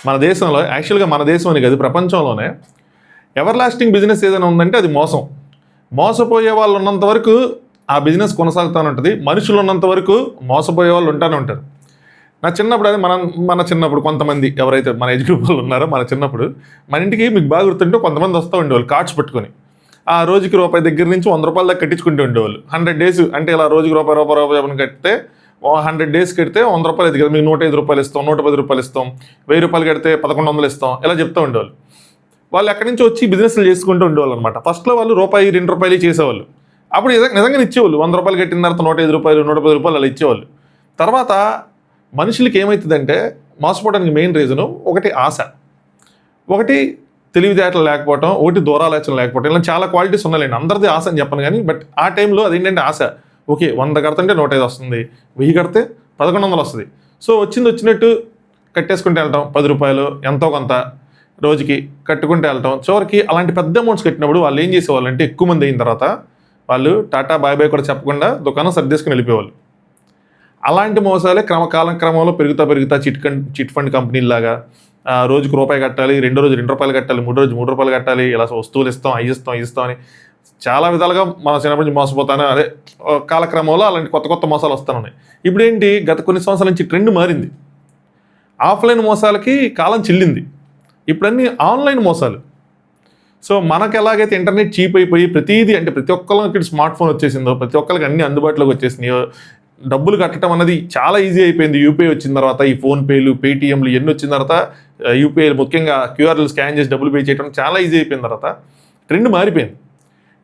మన దేశంలో యాక్చువల్గా మన దేశం అని కాదు ప్రపంచంలోనే ఎవర్ లాస్టింగ్ బిజినెస్ ఏదైనా ఉందంటే అది మోసం. మోసపోయే వాళ్ళు ఉన్నంత వరకు ఆ బిజినెస్ కొనసాగుతూనే ఉంటుంది. మనుషులు ఉన్నంత వరకు మోసపోయే వాళ్ళు ఉంటానే ఉంటారు. నా చిన్నప్పుడు అది మన చిన్నప్పుడు కొంతమంది ఎవరైతే మన ఏజ్ గ్రూప్ వాళ్ళు ఉన్నారో మన చిన్నప్పుడు మన ఇంటికి మీకు బాగా గుర్తుంటే కొంతమంది వస్తూ ఉండేవాళ్ళు కార్డ్స్ పట్టుకొని. ఆ రోజుకి రూపాయి దగ్గర నుంచి 100 రూపాయల దాకా కట్టించుకుంటూ ఉండేవాళ్ళు. 100 డేస్ అంటే ఇలా రోజుకి రూపాయి కడితే 100 డేస్ కడితే 100 రూపాయలు అవుతుంది కదా, మీకు 105 రూపాయలు ఇస్తాం, 110 రూపాయలు ఇస్తాం, 1000 రూపాయలు కడితే 1100 ఇస్తాం, ఇలా చెప్తూ ఉండేవాళ్ళు. వాళ్ళు ఎక్కడి నుంచి వచ్చి బిజినెస్లు చేసుకుంటూ ఉండేవాళ్ళు అనమాట. ఫస్ట్లో వాళ్ళు రూపాయి 2 రూపాయలు చేసేవాళ్ళు. అప్పుడు నిజంగా ఇచ్చేవాళ్ళు. 100 రూపాయలు కట్టిన తర్వాత 105 రూపాయలు 110 రూపాయలు అలా ఇచ్చేవాళ్ళు. తర్వాత మనుషులకి ఏమవుతుందంటే మోసపోవడానికి మెయిన్ రీజను ఒకటి ఆశ, ఒకటి తెలివితేటలు లేకపోవటం, ఒకటి దూరాలోచన లేకపోవటం. ఇలా చాలా క్వాలిటీస్ ఉన్నాయండి. అందరిది ఆశ అని చెప్పను కానీ బట్ ఆ టైంలో అదేంటంటే ఆశ. ఓకే 100 కడుతుంటే 105 వస్తుంది, 1000 కడితే 1100 వస్తుంది. సో వచ్చినట్టు కట్టేసుకుంటూ వెళ్ళటం, 10 రూపాయలు ఎంతో కొంత రోజుకి కట్టుకుంటూ వెళ్ళటం. చివరికి అలాంటి పెద్ద అమౌంట్స్ కట్టినప్పుడు వాళ్ళు ఏం చేసేవాళ్ళు అంటే ఎక్కువ మంది అయిన తర్వాత వాళ్ళు టాటా బాయ్ బాయ్ కూడా చెప్పకుండా దుకాణం సర్దేసుకుని వెళ్ళిపోయేవాళ్ళు. అలాంటి మోసాలే క్రమంలో పెరుగుతా చిట్ ఫండ్ కంపెనీలాగా రోజుకు రూపాయి కట్టాలి, రెండో రోజు 2 రూపాయలు కట్టాలి, మూడో రోజు 3 రూపాయలు కట్టాలి, ఇలా వస్తువులు ఇస్తాం అవి ఇస్తాం అని చాలా విధాలుగా మన చిన్నప్పటి నుంచి మోసపోతాను. అదే కాలక్రమంలో అలాంటి కొత్త మోసాలు వస్తున్నాయి. ఇప్పుడు ఏంటి, గత కొన్ని సంవత్సరాల నుంచి ట్రెండ్ మారింది. ఆఫ్లైన్ మోసాలకి కాలం చెల్లింది. ఇప్పుడన్నీ ఆన్లైన్ మోసాలు. సో మనకు ఎలాగైతే ఇంటర్నెట్ చీప్ అయిపోయి ప్రతిదీ అంటే ప్రతి ఒక్కరికి స్మార్ట్ ఫోన్ వచ్చేసిందో, ప్రతి ఒక్కరికి అన్ని అందుబాటులోకి వచ్చేసినాయో, డబ్బులు కట్టడం అనేది చాలా ఈజీ అయిపోయింది. యూపీఐ వచ్చిన తర్వాత, ఈ ఫోన్పేలు, పేటీఎంలు ఇవన్నీ వచ్చిన తర్వాత, యూపీఐ ముఖ్యంగా క్యూఆర్లు స్కాన్ చేసి డబ్బులు పే చేయడం చాలా ఈజీ అయిపోయిన తర్వాత ట్రెండ్ మారిపోయింది.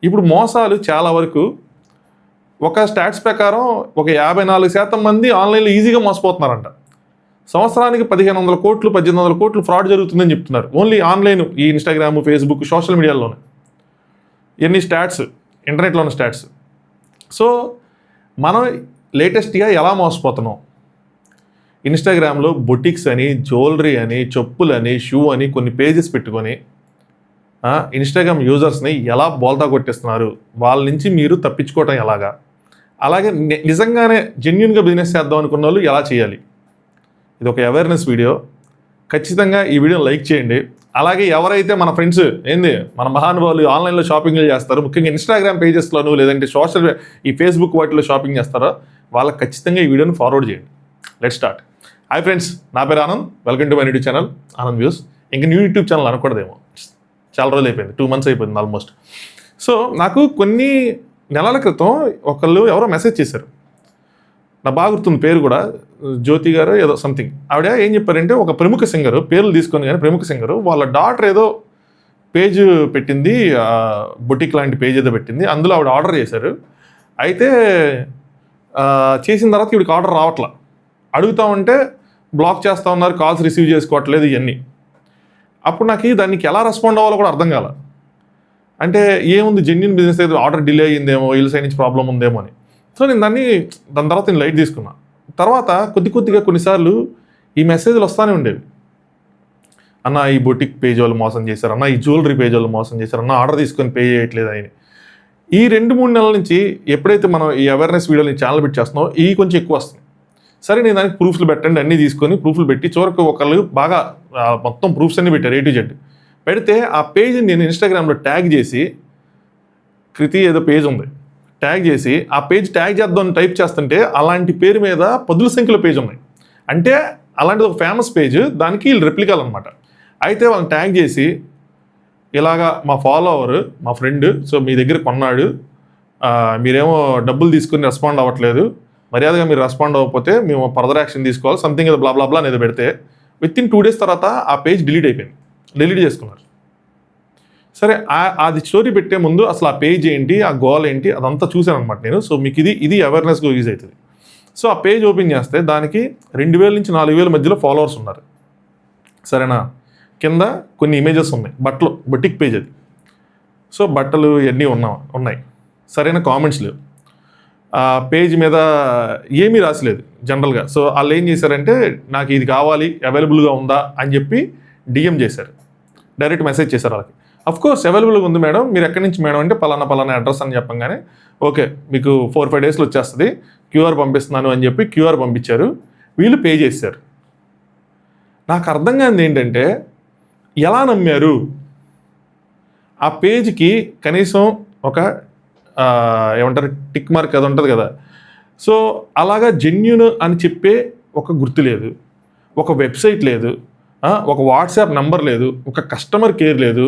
ఇప్పుడు మోసాలు చాలా వరకు ఒక స్టాట్స్ ప్రకారం ఒక 54% మంది ఆన్లైన్లో ఈజీగా మోసపోతున్నారంట. సంవత్సరానికి 1500 కోట్లు 1800 కోట్లు ఫ్రాడ్ జరుగుతుందని చెప్తున్నారు. ఓన్లీ ఆన్లైన్, ఈ ఇన్స్టాగ్రామ్, ఫేస్బుక్, సోషల్ మీడియాలోనే ఎన్ని స్టాట్స్, ఇంటర్నెట్లో ఉన్న స్టాట్స్. సో మనం లేటెస్ట్గా ఎలా మోసపోతున్నాం, ఇన్స్టాగ్రామ్లో బొటిక్స్ అని, జ్యువెలరీ అని, చెప్పులని, షూ అని కొన్ని పేజెస్ పెట్టుకొని ఇన్స్టాగ్రామ్ యూజర్స్ని ఎలా బోల్తా కొట్టిస్తున్నారు, వాళ్ళ నుంచి మీరు తప్పించుకోవటం ఎలాగా, అలాగే నిజంగానే జెన్యున్గా బిజినెస్ చేద్దాం అనుకున్న వాళ్ళు ఎలా చేయాలి. ఇది ఒక అవేర్నెస్ వీడియో. ఖచ్చితంగా ఈ వీడియోని లైక్ చేయండి. అలాగే ఎవరైతే మన ఫ్రెండ్స్ మన మహానుభావులు ఆన్లైన్లో షాపింగ్లు చేస్తారో, ముఖ్యంగా ఇన్స్టాగ్రామ్ పేజెస్లోనూ లేదంటే ఈ ఫేస్బుక్ వాటిలో షాపింగ్ చేస్తారో వాళ్ళకి ఖచ్చితంగా ఈ వీడియోని ఫార్వర్డ్ చేయండి. Let's start. హాయ్ ఫ్రెండ్స్, నా పేరు Anand. Welcome to my YouTube channel Anand views. ఇంకా న్యూ యూట్యూబ్ ఛానల్ అనకూడదేమో, చాలా రోజులు అయిపోయింది, 2 months అయిపోయింది ఆల్మోస్ట్. సో నాకు కొన్ని నెలల క్రితం ఒకళ్ళు ఎవరో మెసేజ్ చేశారు. నా బాగా గుర్తుంది పేరు కూడా, జ్యోతి గారు ఏదో సంథింగ్. ఆవిడ ఏం చెప్పారంటే, ఒక ప్రముఖ సింగరు, పేర్లు తీసుకొని కానీ ప్రముఖ సింగరు, వాళ్ళ డాటర్ ఏదో పేజ్ పెట్టింది, బొటిక్ లాంటి పేజ్ ఏదో పెట్టింది, అందులో ఆవిడ ఆర్డర్ చేశారు. అయితే చేసిన తర్వాత ఇవిడికి ఆర్డర్ రావట్లా, అడుగుతూ ఉంటే బ్లాక్ చేస్తూ ఉన్నారు, కాల్స్ రిసీవ్ చేసుకోవట్లేదు ఇవన్నీ. అప్పుడు నాకు దానికి ఎలా రెస్పాండ్ అవ్వాలో కూడా అర్థం కాల. అంటే ఏముంది, జెన్యున్ బిజినెస్ అయితే ఆర్డర్ డిలే అయ్యిందేమో, వీళ్ళ సైడ్ నుంచి ప్రాబ్లం ఉందేమో అని. సో నేను దాని తర్వాత నేను లైట్ తీసుకున్నా. తర్వాత కొద్దిగా కొన్నిసార్లు ఈ మెసేజ్లు వస్తూనే ఉండేవి. అన్న ఈ బొటిక్ పేజ్ వాళ్ళు మోసం చేశారు, అన్న ఈ జ్యువెలరీ పేజ్ వాళ్ళు మోసం చేశారు, అన్న ఆర్డర్ తీసుకొని పే చేయట్లేదు అని. ఈ 2-3 నెలల నుంచి ఎప్పుడైతే మనం ఈ అవేర్నెస్ వీడియోని ఛానల్ పెట్టి చేస్తున్నామో ఇవి కొంచెం ఎక్కువ వస్తుంది. సరే నేను దానికి ప్రూఫ్లు పెట్టండి అన్నీ తీసుకొని ప్రూఫ్లు పెట్టి చివరికి ఒకళ్ళు బాగా మొత్తం ప్రూఫ్స్ అన్నీ పెట్టారు, A to Z పెడితే ఆ పేజ్ని నేను ఇన్స్టాగ్రామ్లో ట్యాగ్ చేసి, కృతి ఏదో పేజ్ ఉంది, ట్యాగ్ చేసి ఆ పేజ్ ట్యాగ్ చేద్దాం టైప్ చేస్తుంటే అలాంటి పేరు మీద 10ల సంఖ్యలో పేజ్ ఉన్నాయి. అంటే అలాంటిది ఒక ఫేమస్ పేజ్, దానికి వీళ్ళు రెప్లికాలు అనమాట. అయితే వాళ్ళని ట్యాగ్ చేసి ఇలాగా మా ఫాలోవర్, మా ఫ్రెండ్, సో మీ దగ్గర కొన్నాడు, మీరేమో డబ్బులు తీసుకుని రెస్పాండ్ అవ్వట్లేదు, మర్యాదగా మీరు రెస్పాండ్ అవ్వకపోతే మేము ఫర్దర్ యాక్షన్ తీసుకోవాలి, సంథింగ్ ఏదో బ్లా అనేది పెడితే విత్-ఇన్ 2 days తర్వాత ఆ పేజ్ డిలీట్ అయిపోయింది, డిలీట్ చేసుకున్నారు. సరే అది స్టోరీ పెట్టే ముందు అసలు ఆ పేజ్ ఏంటి, ఆ గోల్ ఏంటి, అదంతా చూశాను అనమాట నేను. సో మీకు ఇది అవేర్నెస్గా యూజ్ అవుతుంది. సో ఆ పేజ్ ఓపెన్ చేస్తే దానికి 2000 నుంచి 4000 మధ్యలో ఫాలోవర్స్ ఉన్నారు. సరేనా, కింద కొన్ని ఇమేజెస్ ఉన్నాయి, బొటిక్ పేజ్ అది. సో బట్టలు ఇవన్నీ ఉన్నాయి. సరైన కామెంట్స్ లేవు, పేజ్ మీద ఏమీ రాసలేదు జనరల్గా. సో వాళ్ళు ఏం చేశారంటే, నాకు ఇది కావాలి, అవైలబుల్గా ఉందా అని చెప్పి డిఎం చేశారు, డైరెక్ట్ మెసేజ్ చేశారు వాళ్ళకి. అఫ్కోర్స్ అవైలబుల్గా ఉంది మేడం, మీరు ఎక్కడి నుంచి మేడం అంటే పలానా అడ్రస్ అని చెప్పంగానే ఓకే మీకు 4-5 daysలో వచ్చేస్తుంది, క్యూఆర్ పంపిస్తున్నాను అని చెప్పి క్యూఆర్ పంపించారు. వీళ్ళు పే చేశారు. నాకు అర్థం కానిది ఏంటంటే ఎలా నమ్మారు? ఆ పేజ్కి కనీసం ఒక ఏమంటారు టిక్ మార్క్ అది ఉంటుంది కదా. సో అలాగా జెన్యూన్ అని చెప్పే ఒక గుర్తు లేదు, ఒక వెబ్సైట్ లేదు, ఒక వాట్సాప్ నంబర్ లేదు, ఒక కస్టమర్ కేర్ లేదు.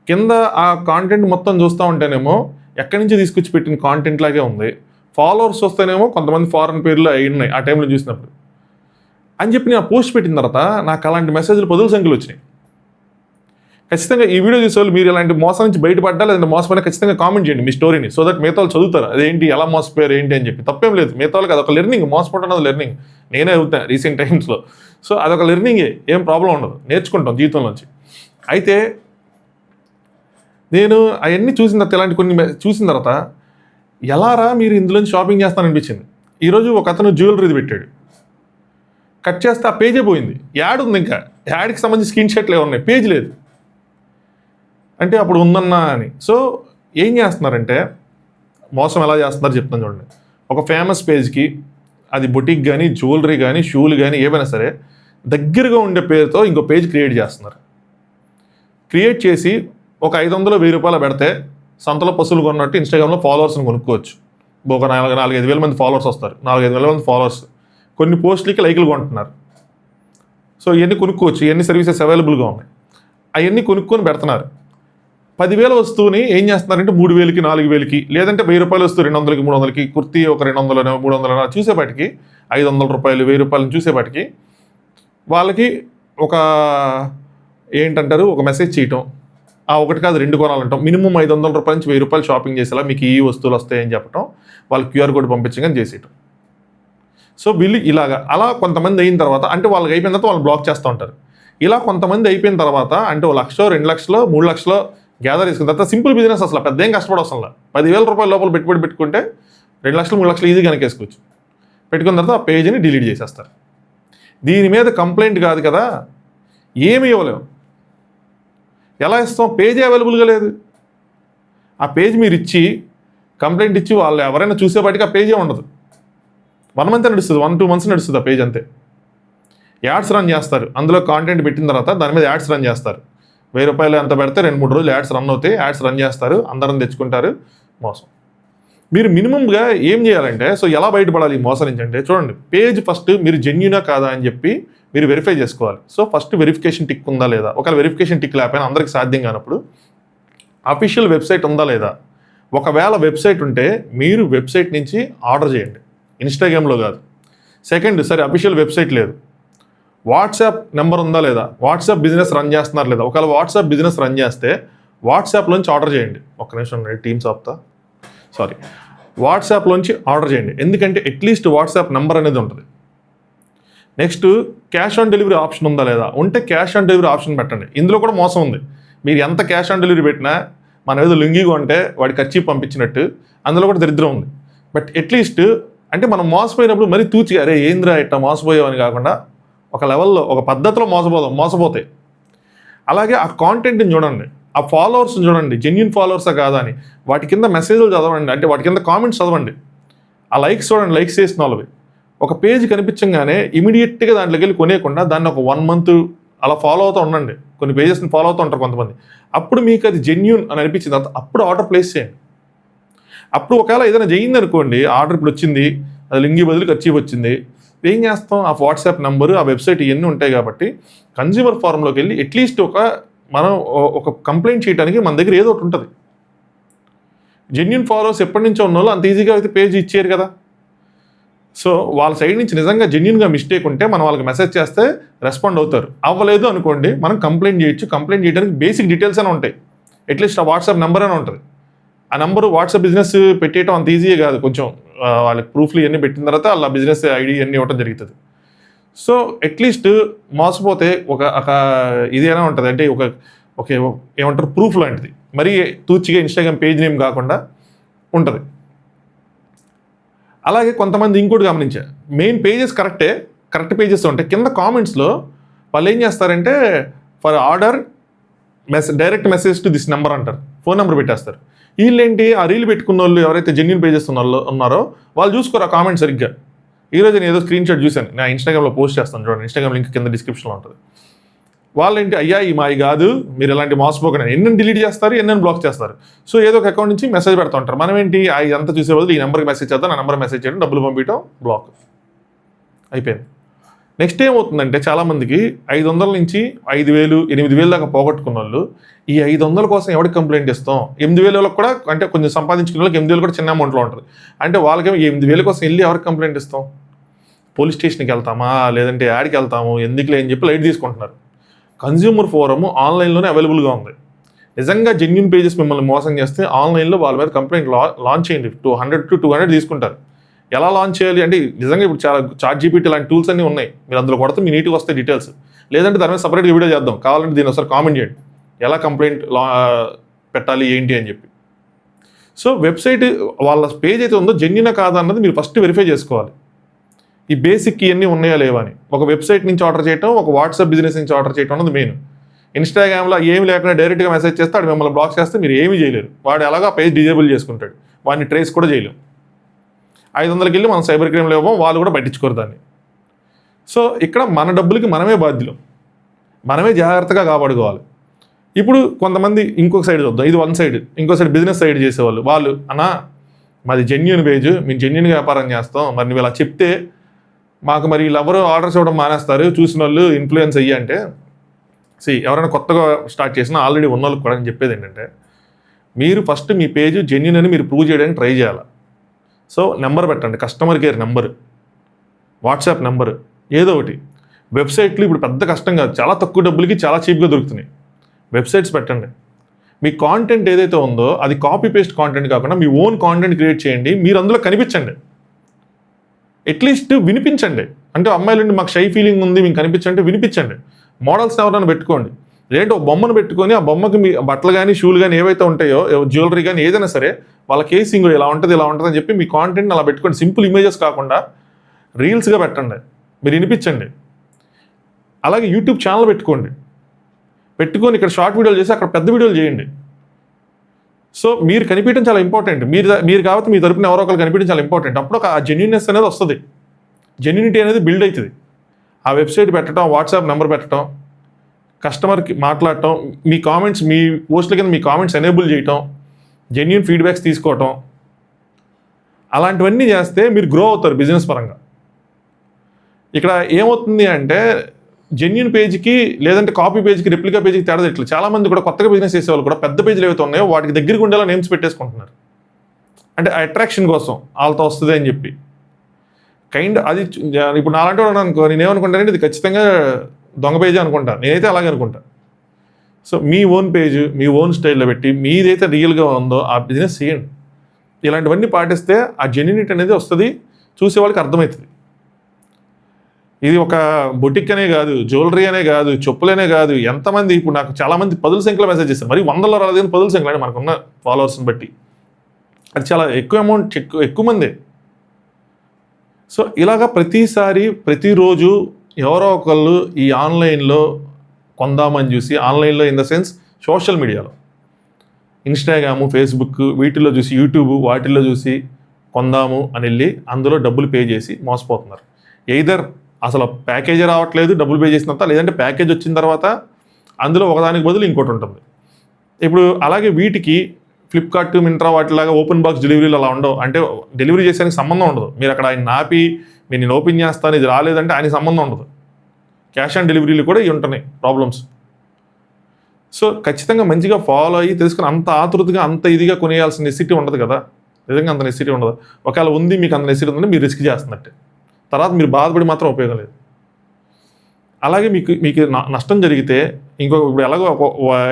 కింద ఆ కాంటెంట్ మొత్తం చూస్తూ ఉంటేనేమో ఎక్కడి నుంచి తీసుకొచ్చి పెట్టిన కాంటెంట్ లాగే ఉంది. ఫాలోవర్స్ వస్తేనేమో కొంతమంది ఫారెన్ పేర్లు అయి ఉన్నాయి ఆ టైంలో చూసినప్పుడు అని చెప్పి నేను పోస్ట్ పెట్టిన తర్వాత నాకు అలాంటి మెసేజ్లు పదుల సంఖ్యలో వచ్చినాయి. ఖచ్చితంగా ఈ వీడియో చూసేవాళ్ళు మీరు ఇలాంటి మోసం నుంచి బయటపడ్డా లేదంటే మోసపోయినా ఖచ్చితంగా కామెంట్ చేయండి మీ స్టోరీని, సో దట్ మిగతా వాళ్ళు చదువుతారు అదేంటి ఎలా మోసపోయారు ఏంటి అని చెప్పి. తప్పేం లేదు, మిగతా వాళ్ళకి అదొక లెర్నింగ్, మోసపోవడం అన్నది లెర్నింగ్. నేనే అవుతాను రీసెంట్ టైమ్స్లో. సో అదొక లెర్నింగే, ఏం ప్రాబ్లం ఉండదు, నేర్చుకుంటాం జీవితంలోంచి. అయితే నేను అవన్నీ చూసిన తర్వాత ఇలాంటి కొన్ని చూసిన తర్వాత ఎలారా మీరు ఇందులోంచి షాపింగ్ చేస్తాననిపించింది. ఈరోజు ఒక అతను జ్యువెలరీది పెట్టాడు, కట్ చేస్తే ఆ పేజే పోయింది, యాడ్ ఉంది, ఇంకా యాడ్కి సంబంధించి స్క్రీన్ షాట్లు ఉన్నాయి, పేజ్ లేదు. అంటే అప్పుడు ఉందన్నా అని. సో ఏం చేస్తున్నారంటే మోసం ఎలా చేస్తున్నారు చెప్తాను చూడండి. ఒక ఫేమస్ పేజ్కి అది బొటిక్ కానీ జ్యువెలరీ కానీ షూలు కానీ ఏమైనా సరే దగ్గరగా ఉండే పేరుతో ఇంకో పేజ్ క్రియేట్ చేస్తున్నారు. క్రియేట్ చేసి ఒక 500-1000 రూపాయలు పెడితే సంతలో పశువులు కొన్నట్టు ఇన్స్టాగ్రామ్లో ఫాలోవర్స్ని కొనుక్కోవచ్చు. ఒక 4-5 వేల మంది ఫాలోవర్స్ వస్తారు, 4-5 వేల మంది ఫాలోవర్స్ కొన్ని పోస్టులకి లైకులు కొంటున్నారు. సో ఇవన్నీ కొనుక్కోవచ్చు, ఇవన్నీ సర్వీసెస్ అవైలబుల్గా ఉన్నాయి. అవన్నీ కొనుక్కొని పెడుతున్నారు. 10,000 వస్తువుని ఏం చేస్తున్నారంటే 3,000కి 4,000కి లేదంటే 1,000 రూపాయలు వస్తూ 200కి 300కి కుర్తీ ఒక 200 300 చూసేపాటికి 500 రూపాయలు 1,000 రూపాయలు చూసేపాటికి వాళ్ళకి ఒక ఏంటంటారు ఒక మెసేజ్ చేయటం, ఆ ఒకటి కాదు 2 కొనాలంటాం, మినిమం 500 రూపాయల నుంచి 1,000 రూపాయలు షాపింగ్ చేసేలా మీకు ఈ వస్తువులు వస్తాయని చెప్పటం, వాళ్ళు క్యూఆర్ కోడ్ పంపించగానే చేసేయటం. సో వీళ్ళు ఇలాగా అలా కొంతమంది అయిన తర్వాత అంటే వాళ్ళకి అయిపోయిన తర్వాత వాళ్ళు బ్లాక్ చేస్తూ ఉంటారు. ఇలా కొంతమంది అయిపోయిన తర్వాత అంటే 1 లక్ష 2 లక్షలు 3 లక్షలు గ్యాదర్ చేసుకున్న తర్వాత సింపుల్ బిజినెస్, అసలు పెద్ద ఏం కష్టపడవసరం లేదు. 10,000 రూపాయల లోపల పెట్టుబడి పెట్టుకుంటే 2 లక్షలు 3 లక్షలు ఈజీగా వెనకేసుకోవచ్చు. పెట్టుకున్న తర్వాత ఆ పేజీని డిలీట్ చేసేస్తారు. దీని మీద కంప్లైంట్ కాదు కదా, ఏమి ఇవ్వలేము. ఎలా ఇస్తాం? పేజీ అవైలబుల్గా లేదు. ఆ పేజ్ మీరు ఇచ్చి కంప్లైంట్ ఇచ్చి వాళ్ళు ఎవరైనా చూసేపాటికి ఆ పేజీ ఉండదు. 1 మంత్ నడుస్తుంది, 1-2 మంత్స్ నడుస్తుంది ఆ పేజ్ అంతే. యాడ్స్ రన్ చేస్తారు, అందులో కాంటెంట్ పెట్టిన తర్వాత దాని మీద యాడ్స్ రన్ చేస్తారు. 1,000 రూపాయలు ఎంత పెడితే 2-3 రోజులు యాడ్స్ రన్ అవుతాయి, యాడ్స్ రన్ చేస్తారు, అందరం తెచ్చుకుంటారు. మోసం. మీరు మినిమంగా ఏం చేయాలంటే, సో ఎలా బయటపడాలి ఈ మోసం నుంచి అంటే చూడండి, పేజ్ ఫస్ట్ మీరు జెన్యూనా కాదా అని చెప్పి మీరు వెరిఫై చేసుకోవాలి. సో ఫస్ట్ వెరిఫికేషన్ టిక్ ఉందా లేదా, ఒకవేళ వెరిఫికేషన్ టిక్ లేకపోయినా అందరికి సాధ్యం కానప్పుడు అఫీషియల్ వెబ్సైట్ ఉందా లేదా. ఒకవేళ వెబ్సైట్ ఉంటే మీరు వెబ్సైట్ నుంచి ఆర్డర్ చేయండి, ఇన్స్టాగ్రామ్లో కాదు. సెకండ్, సరే అఫీషియల్ వెబ్సైట్ లేదు, వాట్సాప్ నెంబర్ ఉందా లేదా, వాట్సాప్ బిజినెస్ రన్ చేస్తున్నారు లేదా. ఒకవేళ వాట్సాప్ బిజినెస్ రన్ చేస్తే వాట్సాప్లోంచి ఆర్డర్ చేయండి. ఒక్క నిమిషం టీమ్స్ ఆపుతా, వాట్సాప్లోంచి ఆర్డర్ చేయండి, ఎందుకంటే అట్లీస్ట్ వాట్సాప్ నెంబర్ అనేది ఉంటుంది. Next cash on delivery option ఉందా లేదా, ఉంటే క్యాష్ ఆన్ డెలివరీ ఆప్షన్ పెట్టండి. ఇందులో కూడా మోసం ఉంది. మీరు ఎంత క్యాష్ ఆన్ డెలివరీ పెట్టినా మనం ఏదో లుంగిగా ఉంటే వాడి ఖర్చు పంపించినట్టు అందులో కూడా దరిద్రం ఉంది. బట్ అట్లీస్ట్ అంటే మనం మోసపోయినప్పుడు మరీ తూచిగా అరే ఏంద్రా ఇట్లా మోసపోయామని కాకుండా ఒక లెవెల్లో ఒక పద్ధతిలో మోసపోతాయి. అలాగే ఆ కాంటెంట్ని చూడండి, ఆ ఫాలోవర్స్ని చూడండి, జెన్యూన్ ఫాలోవర్సా కాదా అని. వాటి కింద మెసేజ్లు చదవండి, అంటే వాటి కింద కామెంట్స్ చదవండి. ఆ లైక్స్ చూడండి, లైక్స్ చేసిన వాళ్ళవి. ఒక పేజ్ కనిపించగానే ఇమీడియట్గా దాంట్లోకి వెళ్ళి కొనేయకుండా దాన్ని ఒక 1 మంత్ అలా ఫాలో అవుతూ ఉండండి. కొన్ని పేజెస్ని ఫాలో అవుతూ ఉంటారు కొంతమంది. అప్పుడు మీకు అది జెన్యూన్ అని అనిపించిన తర్వాత అప్పుడు ఆర్డర్ ప్లేస్ చేయండి. అప్పుడు ఒకవేళ ఏదైనా చేయింది అనుకోండి, ఆర్డర్ ఇప్పుడు వచ్చింది, అది లింగి బదులు ఖర్చు వచ్చింది, ఏం చేస్తాం? ఆ వాట్సాప్ నెంబరు ఆ వెబ్సైట్ ఇవన్నీ ఉంటాయి కాబట్టి కన్జ్యూమర్ ఫారంలోకి వెళ్ళి అట్లీస్ట్ మనం ఒక కంప్లైంట్ చేయడానికి మన దగ్గర ఏదో ఒకటి ఉంటుంది. జెన్యూన్ ఫాలోవర్స్ ఎప్పటి నుంచో ఉన్న వాళ్ళు అంత ఈజీగా అయితే పేజ్ ఇచ్చారు కదా. సో వాళ్ళ సైడ్ నుంచి నిజంగా జెన్యూన్గా మిస్టేక్ ఉంటే మనం వాళ్ళకి మెసేజ్ చేస్తే రెస్పాండ్ అవుతారు. అవ్వలేదు అనుకోండి మనం కంప్లైంట్ చేయొచ్చు. కంప్లైంట్ చేయడానికి బేసిక్ డీటెయిల్స్ అయినా ఉంటాయి, అట్లీస్ట్ ఆ వాట్సాప్ నెంబర్ అయినా ఉంటుంది. ఆ నెంబరు వాట్సాప్ బిజినెస్ పెట్టేయటం అంత ఈజీగా కాదు, కొంచెం వాళ్ళకి ప్రూఫ్లు ఇవన్నీ పెట్టిన తర్వాత వాళ్ళ బిజినెస్ ఐడి ఇవన్నీ ఇవ్వడం జరుగుతుంది. సో అట్లీస్ట్ మోసపోతే ఒక ఇదైనా ఉంటుంది, అంటే ఒక ఏమంటారు ప్రూఫ్ లాంటిది, మరీ తూచిగా ఇన్స్టాగ్రామ్ పేజ్ నేమ్ కాకుండా ఉంటుంది. అలాగే కొంతమంది ఇంకోటి గమనించారు, మెయిన్ పేజెస్ కరెక్ట్ పేజెస్ ఉంటాయి, కింద కామెంట్స్లో వాళ్ళు ఏం చేస్తారంటే for order direct message to this number అంటారు, ఫోన్ నెంబర్ పెట్టేస్తారు. వీళ్ళేంటి ఆ రీల్ పెట్టుకున్న వాళ్ళు ఎవరైతే జెన్యూన్ పేజెస్ ఉన్నారో వాళ్ళు చూసుకోరు ఆ కామెంట్ సరిగ్గా. ఈరోజు నేను ఏదో స్క్రీన్ షాట్ చూశాను, నా ఇన్స్టాగ్రామ్లో పోస్ట్ చేస్తాను చూడండి, ఇన్స్టాగ్రామ్ లింక్ కింద డిస్క్రిప్షన్లో ఉంటుంది. వాళ్ళేంటి, అయ్యా ఈ మాయి కాదు, మీరు ఇలాంటి మోసపోకండి, ఎన్నెన్ని డిలీట్ చేస్తారు, ఎన్నెన్ని బ్లాక్ చేస్తారు. సో ఏదో ఒక అకౌంట్ నుంచి మెసేజ్ పెడతా ఉంటారు. మనం ఏంటి, ఇదంతా చూసే బదులు ఈ నెంబర్కి మెసేజ్ చేద్దాం, నా నెంబర్ మెసేజ్ చేయడం, డబ్బులు పంపించడం, బ్లాక్ అయిపోయింది. నెక్స్ట్ ఏమవుతుందంటే చాలామందికి 500 నుంచి 5,000, 8,000 దాకా పోగొట్టుకున్న వాళ్ళు ఈ 500 కోసం ఎవరికి కంప్లైంట్ ఇస్తాం, 8,000 కూడా, అంటే కొంచెం సంపాదించుకున్న వాళ్ళకి 8,000 కూడా చిన్న అమౌంట్లో ఉంటుంది. అంటే వాళ్ళకేమో 8,000 కోసం వెళ్ళి ఎవరికి కంప్లైంట్ ఇస్తాం, పోలీస్ స్టేషన్కి వెళ్తామా, లేదంటే యాడ్కి వెళ్తాము, ఎందుకులే అని చెప్పి లైట్ తీసుకుంటున్నారు. కన్జ్యూమర్ ఫోరం ఆన్లైన్లోనే అవైలబుల్గా ఉంది. నిజంగా జెన్యూన్ పేజెస్ మిమ్మల్ని మోసం చేస్తే ఆన్లైన్లో వాళ్ళ మీద కంప్లైంట్ లాంచ్ చేయండి. 100 to 200 తీసుకుంటారు. ఎలా లాంచ్ చేయాలి అంటే నిజంగా ఇప్పుడు చాలా ChatGPT లాంటి టూల్స్ అన్నీ ఉన్నాయి, మీరు అందులో కొడితే మీ నీట్గా వస్తాయి డీటెయిల్స్. లేదంటే దాని మీద సపరేట్గా వీడియో చేద్దాం, కావాలంటే దీన్ని ఒకసారి కామెంట్ చేయండి ఎలా కంప్లైంట్ పెట్టాలి ఏంటి అని చెప్పి. సో వెబ్సైట్ వాళ్ళ పేజ్ అయితే ఉందో జెన్యూనా కాదా అన్నది మీరు ఫస్ట్ వెరిఫై చేసుకోవాలి. ఈ బేసిక్ ఇవన్నీ ఉన్నాయా లేవా అని. ఒక వెబ్సైట్ నుంచి ఆర్డర్ చేయడం, ఒక వాట్సాప్ బిజినెస్ నుంచి ఆర్డర్ చేయడం అన్నది మెయిన్. ఇన్స్టాగ్రామ్లో ఏమి లేకుండా డైరెక్ట్గా మెసేజ్ చేస్తే వాడు మిమ్మల్ని బ్లాక్ చేస్తే మీరు ఏమీ చేయలేరు. వాడు ఎలాగా పేజ్ డిజేబుల్ చేసుకుంటాడు, వాడిని ట్రేస్ కూడా చేయలేం. 500కి వెళ్ళి మనం సైబర్ క్రైమ్లో ఇవ్వం, వాళ్ళు కూడా పట్టించుకోరు దాన్ని. సో ఇక్కడ మన డబ్బులకి మనమే బాధ్యులు, మనమే జాగ్రత్తగా కాపాడుకోవాలి. ఇప్పుడు కొంతమంది ఇంకొక సైడ్ చూద్దాం, ఇది వన్ సైడ్, ఇంకో సైడ్ బిజినెస్ సైడ్ చేసేవాళ్ళు. వాళ్ళు అన్నా మాది జెన్యూన్ పేజ్, మేము జెన్యూన్గా వ్యాపారం చేస్తాం, మరి నువ్వు ఇలా చెప్తే మాకు మరి వీళ్ళెవరూ ఆర్డర్స్ ఇవ్వడం మానేస్తారు, చూసిన వాళ్ళు ఇన్ఫ్లుయెన్స్ అయ్యి అంటే. ఎవరైనా కొత్తగా స్టార్ట్ చేసినా ఆల్రెడీ ఉన్న వాళ్ళకి కూడా నేను చెప్పేది ఏంటంటే, మీరు ఫస్ట్ మీ పేజ్ జెన్యూన్ అని మీరు ప్రూవ్ చేయడానికి ట్రై చేయాలి. సో నెంబర్ పెట్టండి, customer care number, WhatsApp number, ఏదో ఒకటి. వెబ్సైట్లు ఇప్పుడు పెద్ద కష్టం కాదు, చాలా తక్కువ డబ్బులకి చాలా చీప్గా దొరుకుతున్నాయి. వెబ్సైట్స్ పెట్టండి. మీ కాంటెంట్ ఏదైతే ఉందో అది కాపీ పేస్ట్ కాంటెంట్ కాకుండా మీ ఓన్ కాంటెంట్ క్రియేట్ చేయండి, మీరు అందులో కనిపించండి, అట్లీస్ట్ వినిపించండి. అంటే అమ్మాయిలు మాకు షై ఫీలింగ్ ఉంది మీకు కనిపించండి, వినిపించండి. మోడల్స్ని ఎవరైనా పెట్టుకోండి, లేదంటే ఒక బొమ్మను పెట్టుకొని ఆ బొమ్మకి మీ బట్టలు కానీ షూలు కానీ ఏవైతే ఉంటాయో, జ్యువెలరీ కానీ ఏదైనా సరే, వాళ్ళ కేసింగ్ ఇలా ఉంటుంది అని చెప్పి మీ కాంటెంట్ అలా పెట్టుకోండి. సింపుల్ ఇమేజెస్ కాకుండా రీల్స్గా పెట్టండి, మీరు వినిపించండి. అలాగే యూట్యూబ్ ఛానల్ పెట్టుకొని ఇక్కడ షార్ట్ వీడియోలు చేసి అక్కడ పెద్ద వీడియోలు చేయండి. సో మీరు కనిపించడం చాలా ఇంపార్టెంట్. మీరు కాబట్టి మీ తరపున ఎవరో ఒకరు కనిపించడం చాలా ఇంపార్టెంట్. అప్పుడు ఆ జెన్యూనెస్ అనేది వస్తుంది, జెన్యూనిటీ అనేది బిల్డ్ అవుతుంది. ఆ వెబ్సైట్ పెట్టడం, వాట్సాప్ నెంబర్ పెట్టడం, కస్టమర్కి మాట్లాడటం, మీ కామెంట్స్, మీ పోస్టుల కింద మీ కామెంట్స్ ఎనేబుల్ చేయటం, జెన్యూన్ ఫీడ్బ్యాక్స్ తీసుకోవటం, అలాంటివన్నీ చేస్తే మీరు గ్రో అవుతారు బిజినెస్ పరంగా. ఇక్కడ ఏమవుతుంది అంటే జెన్యూన్ పేజ్కి లేదంటే కాపీ పేజ్కి రెప్లికా పేజ్కి తేడా ఇట్లా. చాలామంది కూడా కొత్తగా బిజినెస్ చేసేవాళ్ళు కూడా పెద్ద పేజ్లు ఏవైతే ఉన్నాయో వాటికి దగ్గరికి ఉండేలా నేమ్స్ పెట్టేసుకుంటున్నారు, అంటే అట్రాక్షన్ కోసం వాళ్ళతో వస్తుంది అని చెప్పి. అది ఇప్పుడు నాలాంటి వాడు అనుకో, నేనేమనుకుంటానంటే ఇది ఖచ్చితంగా దొంగ పేజీ అనుకుంటాను, నేనైతే అలాగే అనుకుంటాను. సో మీ ఓన్ పేజ్ మీ ఓన్ స్టైల్లో పెట్టి మీదైతే రియల్గా ఉందో ఆ బిజినెస్ చేయండి. ఇలాంటివన్నీ పాటిస్తే ఆ జెన్యూనిటీ అనేది వస్తుంది, చూసే వాళ్ళకి అర్థమవుతుంది. ఇది ఒక బొటిక్ అనే కాదు, జ్యువెలరీ అనే కాదు, చెప్పులనే కాదు. ఎంతమంది ఇప్పుడు నాకు చాలామంది 10ల సంఖ్యలో మెసేజ్ చేస్తారు, మరి 100లో రాలేదు, 10ల సంఖ్యలో అంటే మనకున్న ఫాలోవర్స్ని బట్టి అది చాలా ఎక్కువ అమౌంట్, ఎక్కువ మంది. సో ఇలాగా ప్రతిరోజు ఎవరో ఒకళ్ళు ఈ ఆన్లైన్లో కొందామని చూసి, ఆన్లైన్లో ఇన్ ద సెన్స్ సోషల్ మీడియాలో ఇన్స్టాగ్రాము, ఫేస్బుక్ వీటిల్లో చూసి, యూట్యూబ్ వాటిల్లో చూసి కొందాము అని వెళ్ళి అందులో డబ్బులు పే చేసి మోసపోతున్నారు. ఎయిదర్ అసలు ప్యాకేజీ రావట్లేదు డబ్బులు పే చేసిన తర్వాత, లేదంటే ప్యాకేజ్ వచ్చిన తర్వాత అందులో ఒకదానికి బదులు ఇంకోటి ఉంటుంది. ఇప్పుడు అలాగే వీటికి ఫ్లిప్కార్ట్, మింట్రా వాటిలాగా ఓపెన్ బాక్స్ డెలివరీలు అలా ఉండవు. అంటే డెలివరీ చేసేందుకు సంబంధం ఉండదు. మీరు అక్కడ ఆయన ఆపి నేను ఓపెన్ చేస్తాను, ఇది రాలేదంటే ఆయనకి సంబంధం ఉండదు. క్యాష్ ఆన్ డెలివరీలు కూడా ఇవి ఉంటున్నాయి ప్రాబ్లమ్స్. సో ఖచ్చితంగా మంచిగా ఫాలో అయ్యి తెలుసుకుని, అంత ఆతృతగా అంత ఇదిగా కొనేయాల్సిన నెసిటీ ఉండదు కదా, నిజంగా అంత నెసిటీ ఉండదు. ఒకవేళ ఉంది మీకు అంత నెసిటీ ఉందంటే మీరు రిస్క్ చేస్తున్నట్టే, తర్వాత మీరు బాధపడి మాత్రం ఉపయోగం లేదు. అలాగే మీకు నష్టం జరిగితే ఇప్పుడు ఎలాగో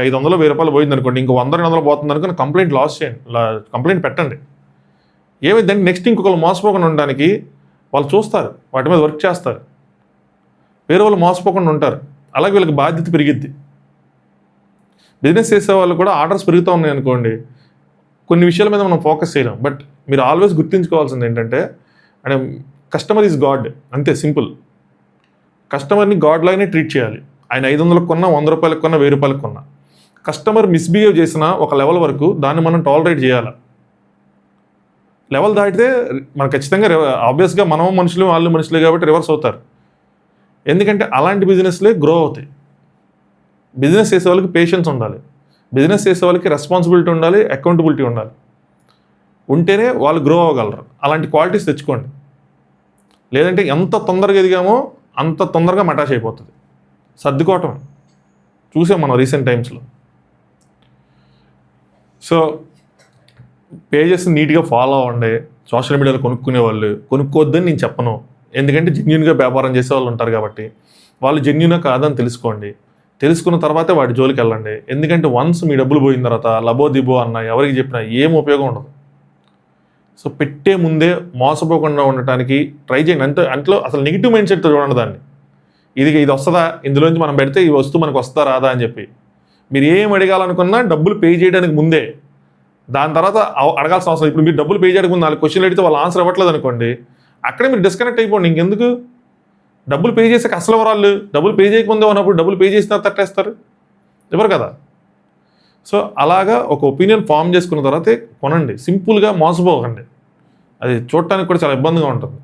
500 1000 పోయింది అనుకోండి, ఇంకో 100-200 పోతుంది అనుకుని కంప్లైంట్ లాస్ చేయండి, కంప్లైంట్ పెట్టండి. ఏమైందంటే నెక్స్ట్ ఇంకొకరు మోసపోకుండా ఉండడానికి వాళ్ళు చూస్తారు, వాటి మీద వర్క్ చేస్తారు, వేరే వాళ్ళు మోసపోకుండా ఉంటారు. అలాగే వీళ్ళకి బాధ్యత పెరిగిద్ది. బిజినెస్ చేసే వాళ్ళు కూడా ఆర్డర్స్ పెరుగుతూ ఉన్నాయి అనుకోండి, కొన్ని విషయాల మీద మనం ఫోకస్ చేయలేం. బట్ మీరు ఆల్వేస్ గుర్తుంచుకోవాల్సింది ఏంటంటే, అంటే కస్టమర్ ఈజ్ గాడ్, అంతే సింపుల్. కస్టమర్ని గాడ్ లాగానే ట్రీట్ చేయాలి. ఆయన 500కి కొన్నా, 100 రూపాయలకు కొన్నా, 1000 రూపాయలకు కొన్నా, కస్టమర్ మిస్బిహేవ్ చేసిన ఒక లెవెల్ వరకు దాన్ని మనం టాలరేట్ చేయాలి. లెవెల్ దాటితే మనకు ఖచ్చితంగా ఆబ్వియస్గా మనం మనుషులు వాళ్ళు మనుషులే కాబట్టి రివర్స్ అవుతారు. ఎందుకంటే అలాంటి బిజినెస్లే గ్రో అవుతాయి. బిజినెస్ చేసే వాళ్ళకి పేషెన్స్ ఉండాలి, బిజినెస్ చేసే వాళ్ళకి రెస్పాన్సిబిలిటీ ఉండాలి, అకౌంటబిలిటీ ఉండాలి. ఉంటేనే వాళ్ళు గ్రో అవ్వగలరు. అలాంటి క్వాలిటీస్ తెచ్చుకోండి. లేదంటే ఎంత తొందరగా ఎదిగామో అంత తొందరగా మటాష్ అయిపోతుంది. సర్దుకోవటం చూసాం మనం రీసెంట్ టైమ్స్లో. సో పేజెస్ నీట్గా ఫాలో అవ్వండి. సోషల్ మీడియాలో కొనుక్కునే వాళ్ళు కొనుక్కోవద్దని నేను చెప్పను, ఎందుకంటే జెన్యున్గా వ్యాపారం చేసే వాళ్ళు ఉంటారు కాబట్టి. వాళ్ళు జెన్యునా కాదని తెలుసుకోండి. తెలుసుకున్న తర్వాతే వాటి జోలికి వెళ్ళండి. ఎందుకంటే వన్స్ మీ డబ్బులు పోయిన తర్వాత లబో దిబో అన్న ఎవరికి చెప్పినా ఏం ఉపయోగం ఉండదు. సో పెట్టే ముందే మోసపోకుండా ఉండటానికి ట్రై చేయండి. అంట్లో అసలు నెగిటివ్ మైండ్ సెట్తో చూడండి దాన్ని. ఇది వస్తుందా, ఇందులోంచి మనం పెడితే ఈ వస్తువు మనకు వస్తుందా రాదా అని చెప్పి మీరు ఏం అడగాలనుకున్నా డబ్బులు పే చేయడానికి ముందే, దాని తర్వాత అడగాల్సిన అవసరం. ఇప్పుడు మీరు డబ్బులు పే చేయడానికి ముందు 4 క్వశ్చన్లు అడిగితే వాళ్ళు ఆన్సర్ ఇవ్వట్లేదు అనుకోండి, అక్కడే మీరు డిస్కనెక్ట్ అయిపోండి. ఇంకెందుకు డబ్బులు పే చేసాక అసలు వాళ్ళు డబ్బులు పే చేయకముందే ఉన్నప్పుడు డబ్బులు పే చేసిన తట్టేస్తారు, ఎవరు కదా. సో అలాగా ఒక ఒపీనియన్ ఫామ్ చేసుకున్న తర్వాతే కొనండి. సింపుల్గా మోసపోకండి. అది చూడటానికి కూడా చాలా ఇబ్బందిగా ఉంటుంది.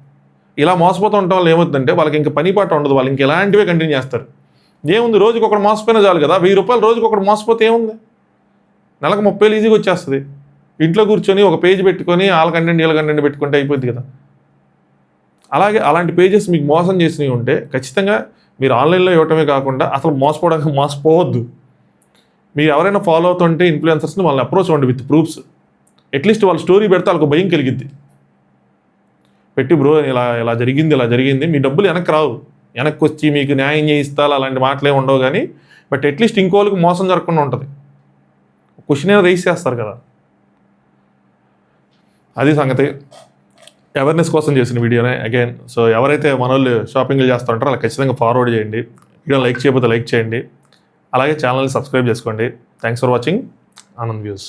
ఇలా మోసపోతూ ఉండటం వల్ల ఏమవుతుందంటే వాళ్ళకి ఇంకా పని పాట ఉండదు, వాళ్ళు ఇంక ఎలాంటివే కంటిన్యూ చేస్తారు. ఏముంది, రోజుకి ఒకటి మోసపోయినా చాలు కదా. 1000 రూపాయలు రోజుకి ఒకటి మోసపోతే ఏముంది, నెలకు 30,000 ఈజీగా వచ్చేస్తుంది. ఇంట్లో కూర్చొని ఒక పేజ్ పెట్టుకొని వాళ్ళ కంటెంట్ వీళ్ళ కంటెంట్ పెట్టుకుంటే అయిపోద్ది కదా. అలాగే అలాంటి పేజెస్ మీకు మోసం చేసినవి ఉంటే ఖచ్చితంగా మీరు ఆన్లైన్లో ఇవ్వటమే కాకుండా అసలు మోసపోవద్దు. మీరు ఎవరైనా ఫాలో అవుతుంటే ఇన్ఫ్లుయెన్సర్స్ని వాళ్ళని అప్రోచ్ అవ్వండి విత్ ప్రూఫ్స్. అట్లీస్ట్ వాళ్ళ స్టోరీ పెడితే వాళ్ళకి భయం కలిగిద్ది. పెట్టి బ్రో ఇలా జరిగింది, మీ డబ్బులు వెనక్కి రావు, వెనక్కి వచ్చి మీకు న్యాయం చేయిస్తా అలాంటి మాటలే ఉండవు. కానీ బట్ అట్లీస్ట్ ఇంకోళ్ళకి మోసం జరగకుండా ఉంటుంది. క్వశ్చన్ రైజ్ చేస్తారు కదా, అది సంగతి. అవేర్నెస్ కోసం చేసిన వీడియోనే అగైన్. సో ఎవరైతే మన వాళ్ళు షాపింగ్లు చేస్తూ ఉంటారో అలా ఖచ్చితంగా ఫార్వర్డ్ చేయండి. వీడియో లైక్ చేయకపోతే లైక్ చేయండి. అలాగే ఛానల్ని సబ్స్క్రైబ్ చేసుకోండి. Thanks for watching Anand views.